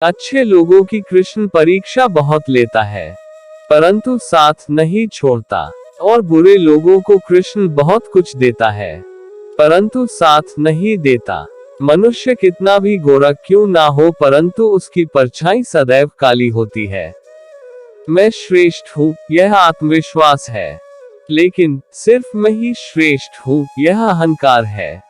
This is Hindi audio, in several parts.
अच्छे लोगों की कृष्ण परीक्षा बहुत लेता है, परंतु साथ नहीं छोड़ता। और बुरे लोगों को कृष्ण बहुत कुछ देता है, परंतु साथ नहीं देता। मनुष्य कितना भी गोरा क्यों ना हो, परंतु उसकी परछाई सदैव काली होती है। मैं श्रेष्ठ हूँ, यह आत्मविश्वास है, लेकिन सिर्फ मैं ही श्रेष्ठ हूँ, यह अहंकार है।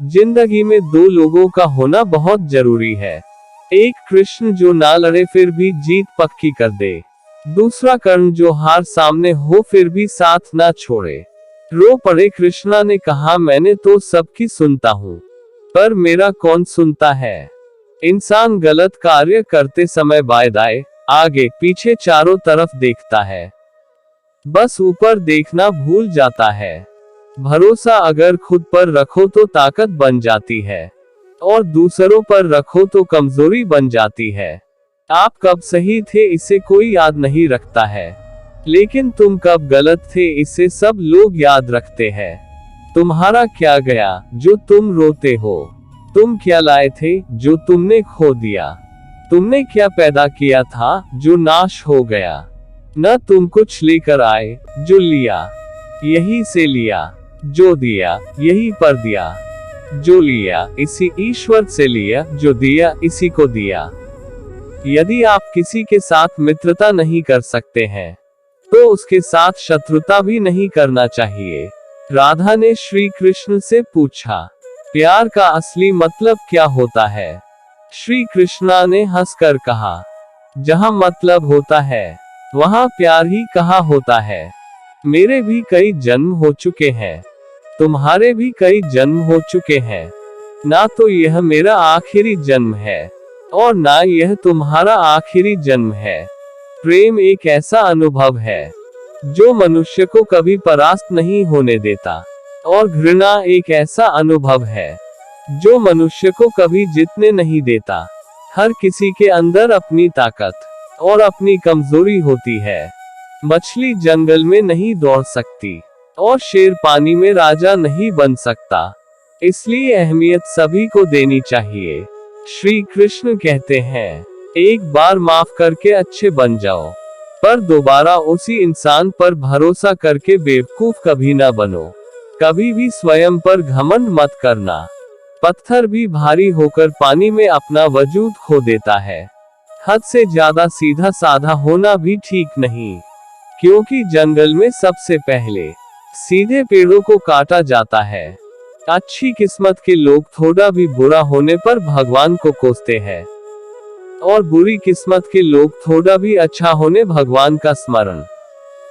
जिंदगी में दो लोगों का होना बहुत जरूरी है। एक कृष्ण जो ना लड़े फिर भी जीत पक्की कर दे, दूसरा कर्ण जो हार सामने हो फिर भी साथ ना छोड़े। रो पड़े कृष्णा ने कहा, मैंने तो सबकी सुनता हूँ, पर मेरा कौन सुनता है। इंसान गलत कार्य करते समय बाएं दाएं, आगे पीछे चारों तरफ देखता है, बस ऊपर देखना भूल जाता है। भरोसा अगर खुद पर रखो तो ताकत बन जाती है, और दूसरों पर रखो तो कमजोरी बन जाती है। आप कब सही थे इसे कोई याद नहीं रखता है, लेकिन तुम कब गलत थे इसे सब लोग याद रखते हैं। तुम्हारा क्या गया जो तुम रोते हो, तुम क्या लाए थे जो तुमने खो दिया, तुमने क्या पैदा किया था जो नाश हो गया। न तुम कुछ लेकर आए जो लिया, यही से लिया, जो दिया यही पर दिया, जो लिया इसी ईश्वर से लिया, जो दिया इसी को दिया। यदि आप किसी के साथ मित्रता नहीं कर सकते हैं, तो उसके साथ शत्रुता भी नहीं करना चाहिए। राधा ने श्री कृष्ण से पूछा, प्यार का असली मतलब क्या होता है। श्री कृष्णा ने हंसकर कहा, जहाँ मतलब होता है वहाँ प्यार ही कहाँ होता है। मेरे भी कई जन्म हो चुके हैं, तुम्हारे भी कई जन्म हो चुके हैं, ना तो यह मेरा आखिरी जन्म है और ना यह तुम्हारा आखिरी जन्म है। प्रेम एक ऐसा अनुभव है जो मनुष्य को कभी परास्त नहीं होने देता, और घृणा एक ऐसा अनुभव है जो मनुष्य को कभी जीतने नहीं देता। हर किसी के अंदर अपनी ताकत और अपनी कमजोरी होती है। मछली जंगल में नहीं दौड़ सकती और शेर पानी में राजा नहीं बन सकता, इसलिए अहमियत सभी को देनी चाहिए। श्री कृष्ण कहते हैं, एक बार माफ करके अच्छे बन जाओ, पर दोबारा उसी इंसान पर भरोसा करके बेवकूफ कभी ना बनो। कभी भी स्वयं पर घमंड मत करना। पत्थर भी भारी होकर पानी में अपना वजूद खो देता है। हद से ज्यादा सीधा साधा होना भी ठीक नहीं, क्योंकि जंगल में सबसे पहले सीधे पेड़ों को काटा जाता है। अच्छी किस्मत के लोग थोड़ा भी बुरा होने पर भगवान को कोसते हैं, और बुरी किस्मत के लोग थोड़ा भी अच्छा होने भगवान का स्मरण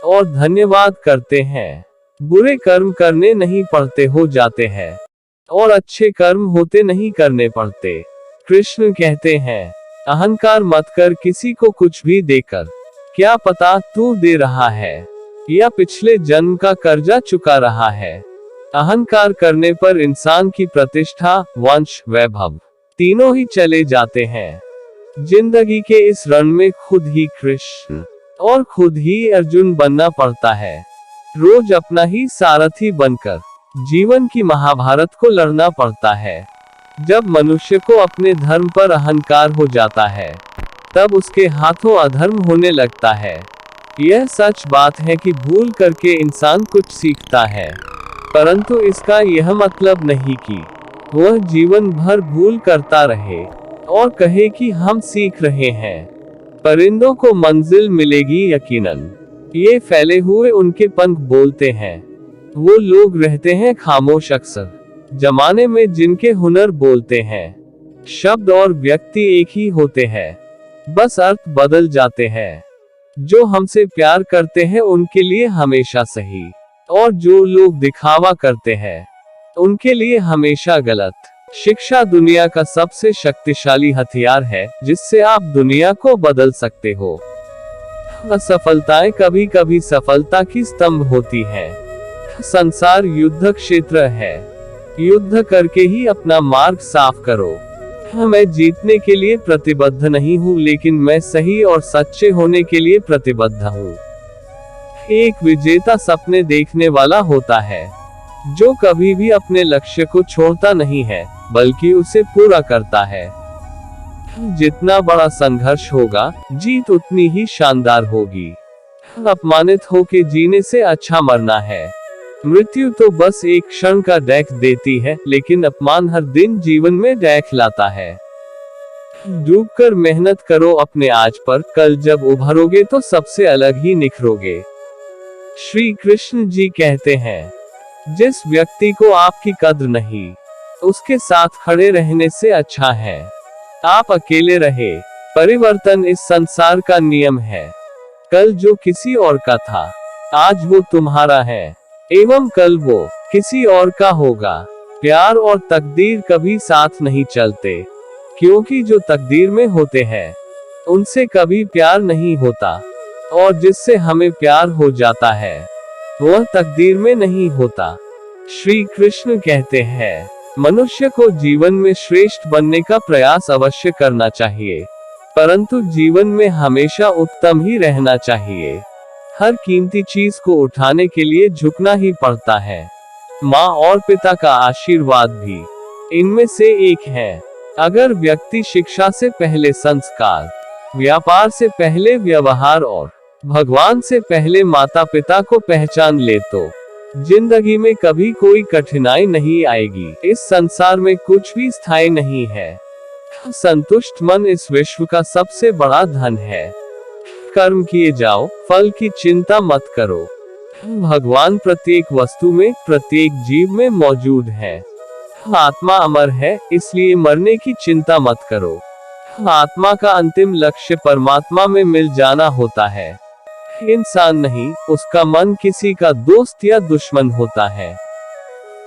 और धन्यवाद करते हैं। बुरे कर्म करने नहीं पड़ते हो जाते हैं, और अच्छे कर्म होते नहीं करने पड़ते। कृष्ण कहते हैं, अहंकार मत कर किसी को कुछ भी देकर, क्या पता तू दे रहा है या पिछले जन्म का कर्जा चुका रहा है। अहंकार करने पर इंसान की प्रतिष्ठा, वंश, वैभव तीनों ही चले जाते हैं। जिंदगी के इस रण में खुद ही कृष्ण और खुद ही अर्जुन बनना पड़ता है। रोज अपना ही सारथी बनकर जीवन की महाभारत को लड़ना पड़ता है। जब मनुष्य को अपने धर्म पर अहंकार हो जाता है, तब उसके हाथों अधर्म होने लगता है। यह सच बात है कि भूल करके इंसान कुछ सीखता है, परंतु इसका यह मतलब नहीं कि वह जीवन भर भूल करता रहे और कहे कि हम सीख रहे हैं। परिंदों को मंजिल मिलेगी यकीनन, ये फैले हुए उनके पंख बोलते हैं। वो लोग रहते हैं खामोश अक्सर जमाने में जिनके हुनर बोलते हैं। शब्द और व्यक्ति एक ही होते हैं, बस अर्थ बदल जाते हैं। जो हमसे प्यार करते हैं उनके लिए हमेशा सही, और जो लोग दिखावा करते हैं उनके लिए हमेशा गलत। शिक्षा दुनिया का सबसे शक्तिशाली हथियार है जिससे आप दुनिया को बदल सकते हो। असफलताएं कभी कभी सफलता की स्तंभ होती हैं। संसार युद्ध क्षेत्र है, युद्ध करके ही अपना मार्ग साफ करो। मैं जीतने के लिए प्रतिबद्ध नहीं हूँ, लेकिन मैं सही और सच्चे होने के लिए प्रतिबद्ध हूँ। एक विजेता सपने देखने वाला होता है, जो कभी भी अपने लक्ष्य को छोड़ता नहीं है, बल्कि उसे पूरा करता है। जितना बड़ा संघर्ष होगा, जीत उतनी ही शानदार होगी। अपमानित होके जीने से अच्छा मरना है। मृत्यु तो बस एक क्षण का डैक देती है, लेकिन अपमान हर दिन जीवन में डैक लाता है। डूबकर मेहनत करो अपने आज पर, कल जब उभरोगे तो सबसे अलग ही निखरोगे। श्री कृष्ण जी कहते हैं, जिस व्यक्ति को आपकी कद्र नहीं, उसके साथ खड़े रहने से अच्छा है आप अकेले रहे। परिवर्तन इस संसार का नियम है। कल जो किसी और का था, आज वो तुम्हारा है, एवं कल वो किसी और का होगा। प्यार और तकदीर कभी साथ नहीं चलते, क्योंकि जो तकदीर में होते हैं, उनसे कभी प्यार नहीं होता, और जिससे हमें प्यार हो जाता है, वह तकदीर में नहीं होता। श्री कृष्ण कहते हैं, मनुष्य को जीवन में श्रेष्ठ बनने का प्रयास अवश्य करना चाहिए, परंतु जीवन में हमेशा उत्तम ही रहना चाहिए। हर कीमती चीज को उठाने के लिए झुकना ही पड़ता है। माँ और पिता का आशीर्वाद भी इनमें से एक है। अगर व्यक्ति शिक्षा से पहले संस्कार, व्यापार से पहले व्यवहार और भगवान से पहले माता पिता को पहचान ले तो जिंदगी में कभी कोई कठिनाई नहीं आएगी। इस संसार में कुछ भी स्थायी नहीं है। संतुष्ट मन इस विश्व का सबसे बड़ा धन है। कर्म किए जाओ, फल की चिंता मत करो। भगवान प्रत्येक वस्तु में, प्रत्येक जीव में मौजूद है। आत्मा अमर है, इसलिए मरने की चिंता मत करो। आत्मा का अंतिम लक्ष्य परमात्मा में मिल जाना होता है। इंसान नहीं, उसका मन किसी का दोस्त या दुश्मन होता है।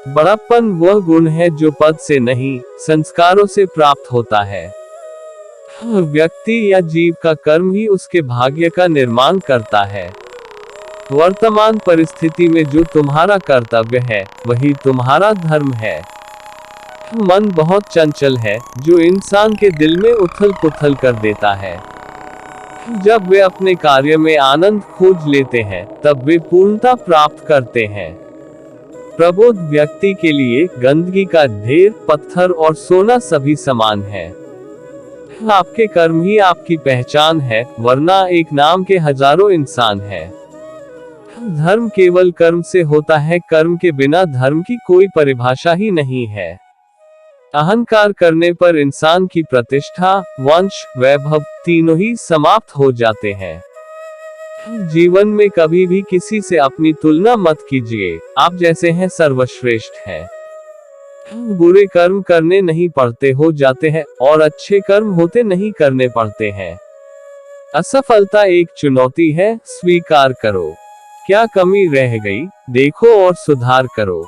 बड़प्पन वह गुण है जो पद से नहीं, संस्कारों से प्राप्त होता है। व्यक्ति या जीव का कर्म ही उसके भाग्य का निर्माण करता है। वर्तमान परिस्थिति में जो तुम्हारा कर्तव्य है, वही तुम्हारा धर्म है। मन बहुत चंचल है, जो इंसान के दिल में उथल पुथल कर देता है। जब वे अपने कार्य में आनंद खोज लेते हैं, तब वे पूर्णता प्राप्त करते हैं। प्रबोध व्यक्ति के लिए गंदगी का ढेर, पत्थर और सोना सभी समान है। आपके कर्म ही आपकी पहचान है, वरना एक नाम के हजारों इंसान हैं। धर्म केवल कर्म से होता है, कर्म के बिना धर्म की कोई परिभाषा ही नहीं है। अहंकार करने पर इंसान की प्रतिष्ठा, वंश, वैभव तीनों ही समाप्त हो जाते हैं। जीवन में कभी भी किसी से अपनी तुलना मत कीजिए, आप जैसे हैं सर्वश्रेष्ठ हैं। बुरे कर्म करने नहीं पड़ते, हो जाते हैं, और अच्छे कर्म होते नहीं, करने पड़ते हैं। असफलता एक चुनौती है, स्वीकार करो। क्या कमी रह गई, देखो और सुधार करो।